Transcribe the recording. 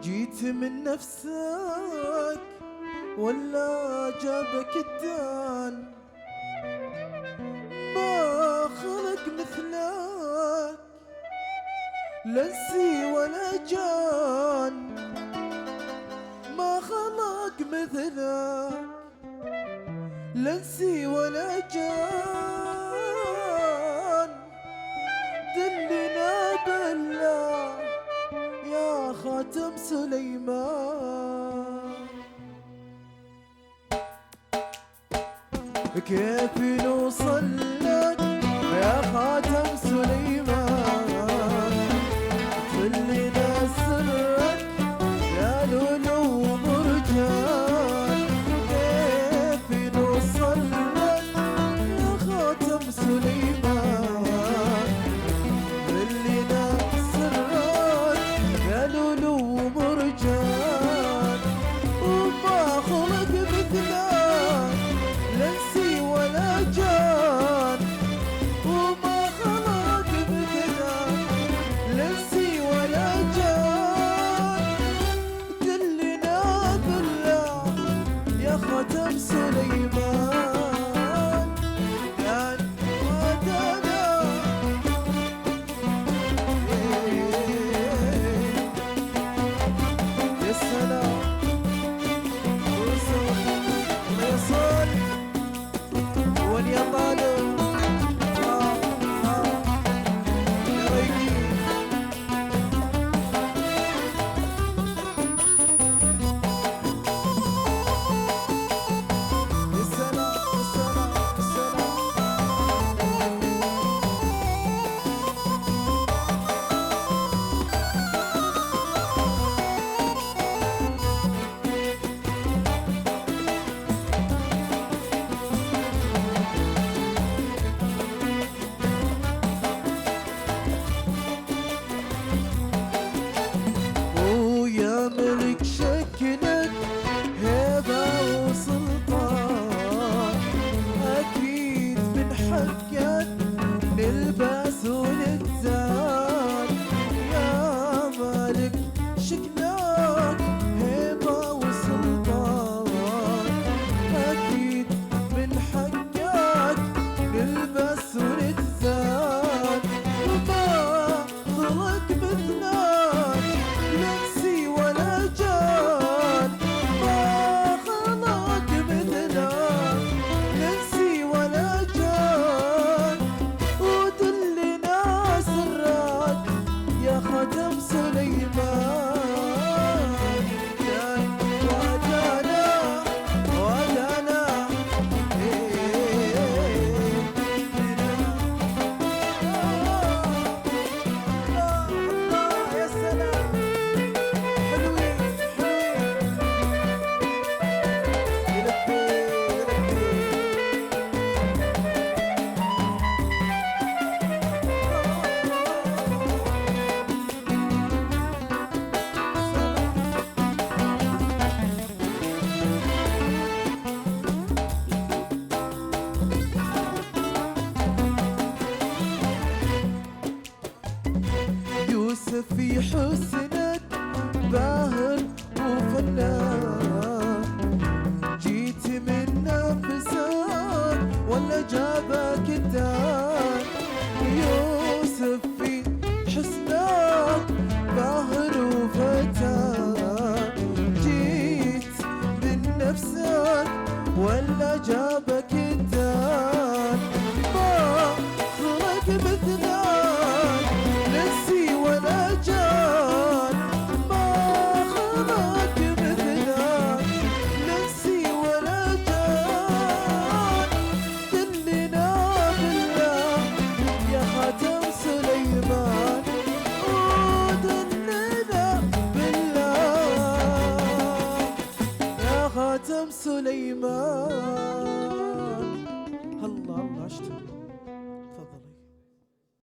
جيت من نفسك ولا جابك الدان؟ ما خلق مثلك لا انسي ولا جان، ما خلق مثلك لا انسي ولا جان. دلنا بالله يا خاتم سليمان، كيف نوصل لك يا خاتم سليمان؟ خلينا سرك يا لولو مرجان، كيف نوصل لك يا خاتم سليمان؟ خلينا سرك يا لولو مرجان، وما خلق مثلك لا انسي ولا جان، وما خلق مثلك لا انسي ولا جان. دلنا بالله يا خاتم سليمان، كان ودنا يا سلام وصل وصل وين يا طالب يا ريقي. يا سلام يا سلام يا سلام. ويا ملك شكلك هيبة وسلطان، أكيد من حقك نلبس ونتزان. يا ملك شكلك هيبة وسلطان، أكيد من حقك نلبس ونتزان. وما خلق مثلك لا انسي ولا جان، ما خلق مثلك لا انسي ولا جان. ودلنا سرك يا خاتم سليمان، كان ودانا ودانا الله يا سلام. حلوين حلوين يلبي يلبي. يوسف في حسنك باهر وفنان، جيت من نفسك ولا جابك الدان؟ يوسف في حسنك باهر وفتان، جيت من نفسك ولا جابك الدان؟ ما خلق مثلك لا انسي ولا جان، ما خلق مثلك لا انسي ولا جان. دلنا بالله يا خاتم سليمان، ودلنا بالله يا خاتم سليمان.